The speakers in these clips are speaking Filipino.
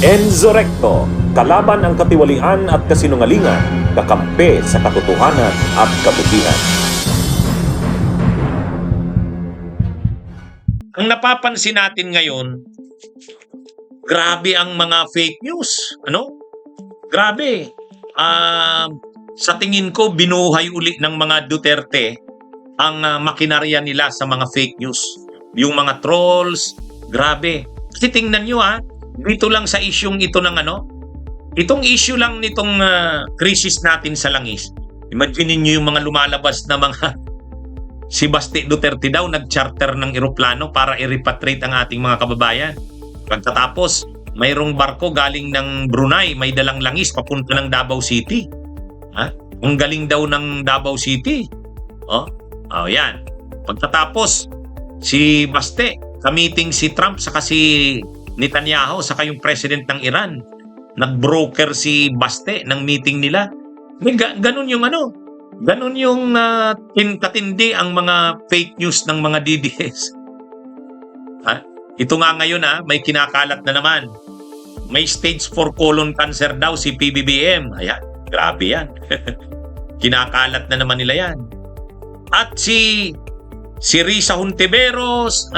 Enzo Recto, kalaban ang katiwalian at kasinungalingan, kakampi sa katotohanan at kabutihan. Ang napapansin natin ngayon, grabe ang mga fake news. Grabe. Sa tingin ko, binuhay uli ng mga Duterte ang makinarya nila sa mga fake news. Yung mga trolls, grabe. Kasi tingnan nyo dito lang sa isyung ito ng itong issue lang nitong krisis natin sa langis. Imagine niyo yung mga lumalabas na mga si Baste Duterte daw nag-charter ng eroplano para i-repatriate ang ating mga kababayan. Pagkatapos, mayroong barko galing ng Brunei, may dalang langis papunta ng Davao City. Ang galing daw ng Davao City. Yan. Pagkatapos, si Baste, kamiting si Trump saka si Netanyahu saka yung president ng Iran. Nag-broker si Baste ng meeting nila. Ganun yung ganun yung katindi ang mga fake news ng mga DDS. Ito nga ngayon may kinakalat na naman. May stage 4 colon cancer daw si PBBM. Ayan, grabe yan. Kinakalat na naman nila yan. At si Risa Hontiveros,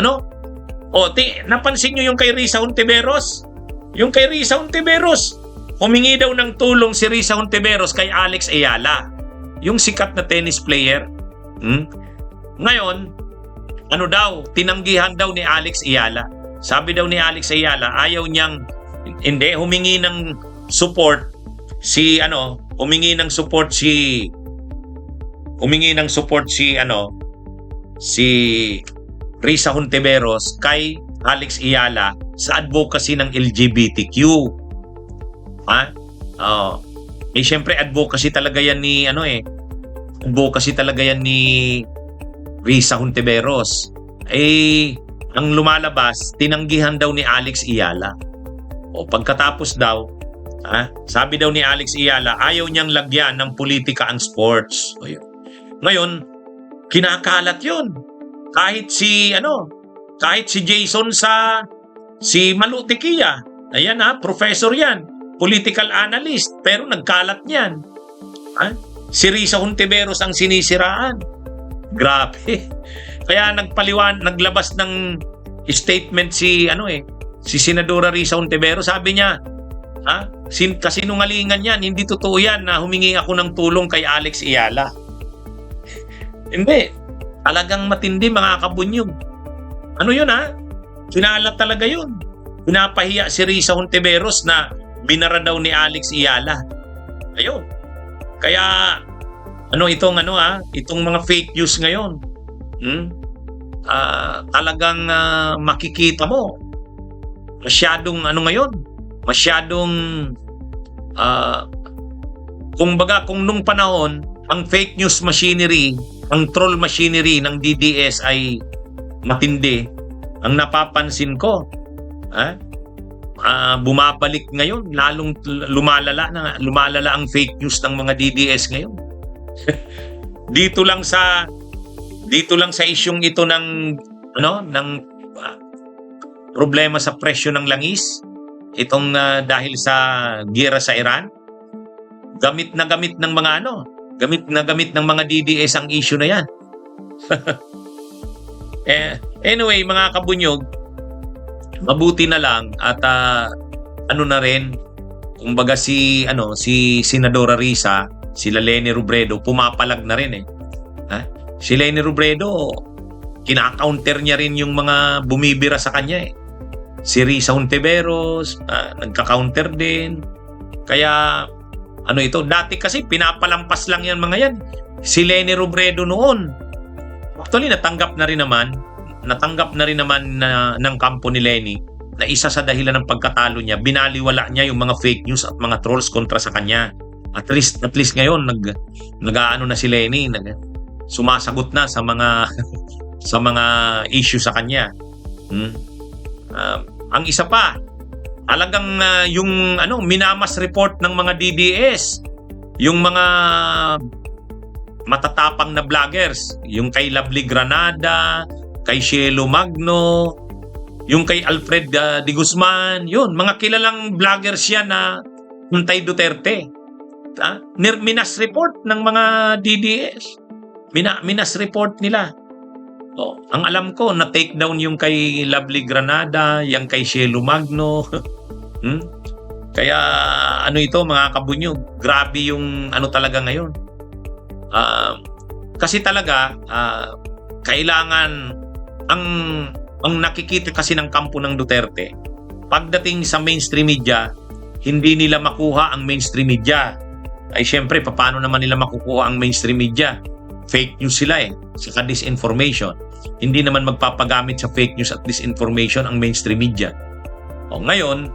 napansin nyo yung kay Risa Hontiveros? Yung kay Risa Hontiveros, humingi daw ng tulong si Risa Hontiveros kay Alex Ayala, yung sikat na tennis player. Ngayon, tinanggihan daw ni Alex Ayala. Sabi daw ni Alex Ayala, ayaw niyang, humingi ng support si Risa Hontiveros kay Alex Ayala sa advocacy ng LGBTQ. Siyempre advocacy talaga yan ni Risa Hontiveros. Ang lumalabas, tinanggihan daw ni Alex Ayala. Pagkatapos daw, sabi daw ni Alex Ayala, ayaw niyang lagyan ng politika ang sports. Ngayon, kinakalat yun. Kahit si Jason si Malu Tequilla, ayan professor yan, political analyst, pero nagkalat niyan. Si Risa Hontiveros ang sinisiraan. Grabe. Kaya naglabas ng statement si Senadora Risa Hontiveros, sabi niya, kasinungalingan yan, hindi totoo yan na humingi ako ng tulong kay Alex Ayala. Hindi. Talagang matindi mga kabunyog. Kinalat talaga yun. Pinapahiya si Risa Hontiveros na binara daw ni Alex Ayala. Ayun. Kaya itong mga fake news ngayon. Talagang makikita mo. Masyadong kung nung panahon ang fake news machinery, ang troll machinery ng DDS ay matindi, ang napapansin ko bumabalik ngayon, lalong lumalala ang fake news ng mga DDS ngayon. dito lang sa isyung ito ng problema sa presyo ng langis, itong dahil sa giyera sa Iran, gamit na gamit ng mga DDS ang issue na yan. Anyway, mga kabunyog, mabuti na lang at na rin, kumbaga si Senadora Risa, sila Leni Robredo, pumapalag na rin Si Leni Robredo, kina-counter niya rin yung mga bumibira sa kanya Si Risa Hontiveros, nagka-counter din. Kaya dati kasi pinapalampas lang yan mga yan. Si Leni Robredo noon, actually natanggap na rin naman ng kampo ni Leni na isa sa dahilan ng pagkatalo niya, binaliwala niya yung mga fake news at mga trolls kontra sa kanya. At least ngayon nag-aano na si Leni, sumasagot na sa mga issue sa kanya. Ang isa pa, talagang yung minamas report ng mga DDS, yung mga matatapang na vloggers, yung kay Lovely Granada, kay Cielo Magno, yung kay Alfred de Guzman, yun, mga kilalang vloggers yan na anti-Duterte. Minas report ng mga DDS. Minas report nila. Ang alam ko, na-take down yung kay Lovely Granada, yung kay Cielo Magno. Kaya ano ito mga kabunyog, grabe yung ano talaga ngayon. Kasi talaga, kailangan ang nakikita kasi ng kampo ng Duterte, pagdating sa mainstream media, hindi nila makuha ang mainstream media. Ay syempre, paano naman nila makukuha ang mainstream media? Fake news sila saka disinformation. Hindi naman magpapagamit sa fake news at disinformation ang mainstream media. Ngayon,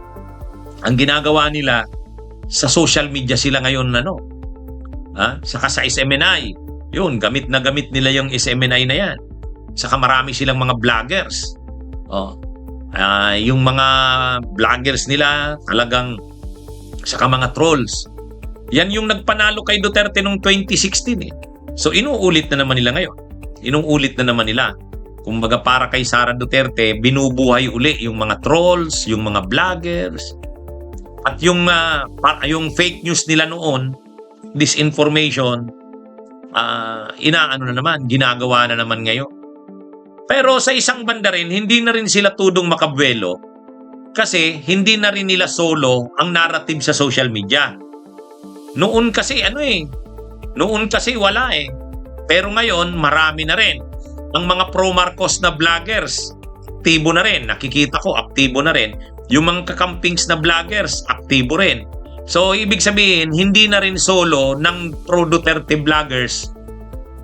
ang ginagawa nila, sa social media sila ngayon, saka sa SMNI, yun, gamit nila yung SMNI na yan. Saka marami silang mga vloggers. Yung mga vloggers nila, talagang, saka mga trolls. Yan yung nagpanalo kay Duterte noong 2016 So inuulit na naman nila ngayon. Inuulit na naman nila. Kumbaga para kay Sara Duterte, binubuhay uli yung mga trolls, yung mga vloggers. At yung fake news nila noon, disinformation, inaano na naman, ginagawa na naman ngayon. Pero sa isang banda rin, hindi na rin sila tudong makabuelo kasi hindi na rin nila solo ang narrative sa social media. Noon kasi noon kasi wala Pero ngayon, marami na rin. Ang mga pro-Marcos na vloggers, aktibo na rin. Nakikita ko, aktibo na rin. Yung mga kakampings na vloggers, aktibo rin. So, ibig sabihin, hindi na rin solo ng pro-Duterte vloggers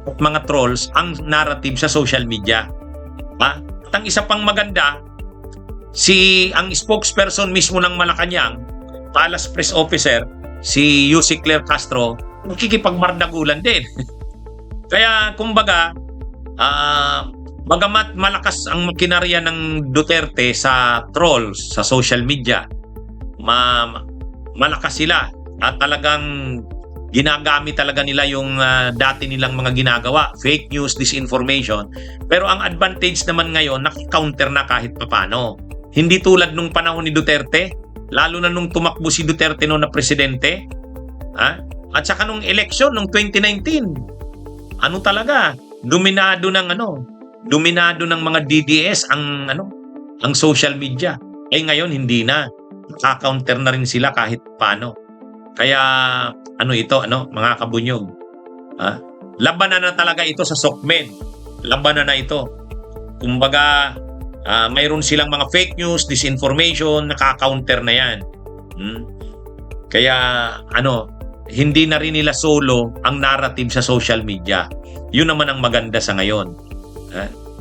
at mga trolls ang narrative sa social media. At ang isa pang maganda, ang spokesperson mismo ng Malacanang, Palace Press Officer, si Yussi Claire Castro, nakikipagmardagulan din. Kaya kumbaga, bagamat malakas ang makinarya ng Duterte sa trolls, sa social media, malakas sila at talagang ginagamit talaga nila yung dati nilang mga ginagawa, fake news, disinformation. Pero ang advantage naman ngayon, naki-counter na kahit papano. Hindi tulad nung panahon ni Duterte, lalo na nung tumakbo si Duterte noon na presidente, at saka nung election nung 2019, talaga, dominado ng mga DDS ang social media. Ngayon hindi na. Naka-counter na rin sila kahit paano. Kaya mga kabunyog. Labanan na talaga ito sa SOCMED. Labanan na ito. Kumbaga, mayroon silang mga fake news, disinformation, naka-counter na yan. Kaya hindi na rin nila solo ang narrative sa social media. Yun naman ang maganda sa ngayon.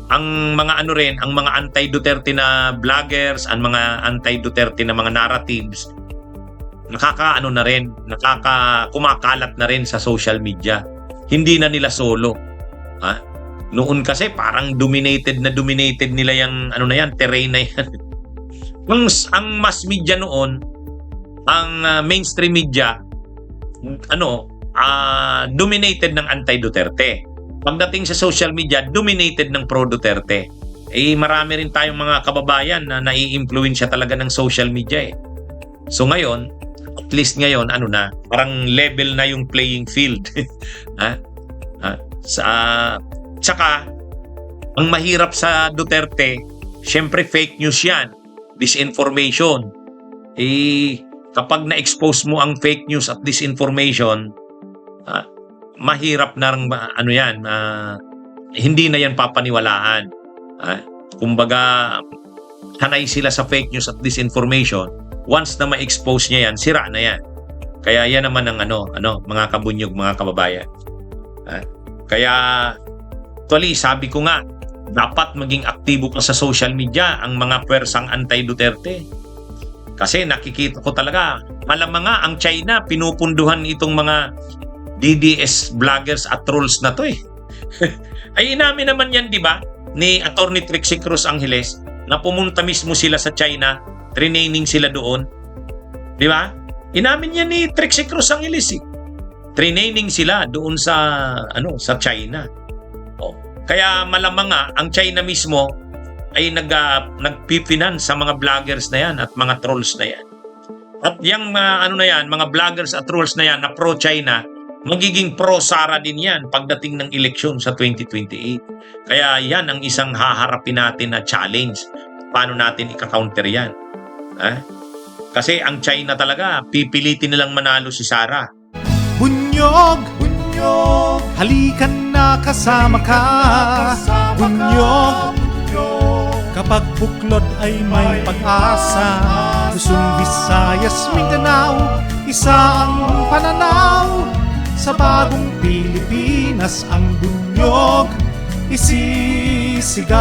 Ang mga ang mga anti-Duterte na vloggers, ang mga anti-Duterte na mga narratives, kumakalat na rin sa social media. Hindi na nila solo. Noon kasi parang dominated nila yung terrain na yan. Ang mass media noon, ang mainstream media, dominated ng anti-Duterte. Pagdating sa social media, dominated ng pro-Duterte. Marami rin tayong mga kababayan na nai-influensya talaga ng social media So ngayon, at least ngayon, parang level na yung playing field. Tsaka, ang mahirap sa Duterte, syempre fake news yan, disinformation. Kapag na-expose mo ang fake news at disinformation, mahirap na hindi na yan papaniwalaan. Kumbaga, hanay sila sa fake news at disinformation. Once na ma-expose niya yan, sira na yan. Kaya yan naman ang mga kabunyog, mga kababayan. Kaya, actually, sabi ko nga, dapat maging aktibo pa sa social media ang mga pwersang anti-Duterte. Kasi nakikita ko talaga, malamang nga ang China, pinupunduhan itong mga DDS vloggers at trolls na to Ay inamin naman yan, di ba? Ni Attorney Trixie Cruz Angeles, na pumunta mismo sila sa China, training sila doon. Di ba? Inamin yan ni Trixie Cruz Angeles Training sila doon sa China. Kaya malamang nga ang China mismo ay nagpifinance sa mga vloggers na yan at mga trolls na yan. At yung mga vloggers at trolls na yan na pro-China, magiging pro-Sara din yan pagdating ng eleksyon sa 2028. Kaya yan ang isang haharapin natin na challenge. Paano natin ika-counter yan? Kasi ang China talaga, pipilitin nilang manalo si Sara. Bunyog, bunyog, halikan na kasama ka. Bunyog, kapag buklod ay may pag-asa. Luzon, Visayas, Mindanao, isa ang pananaw. Sa bagong Pilipinas ang bunyog isisigaw.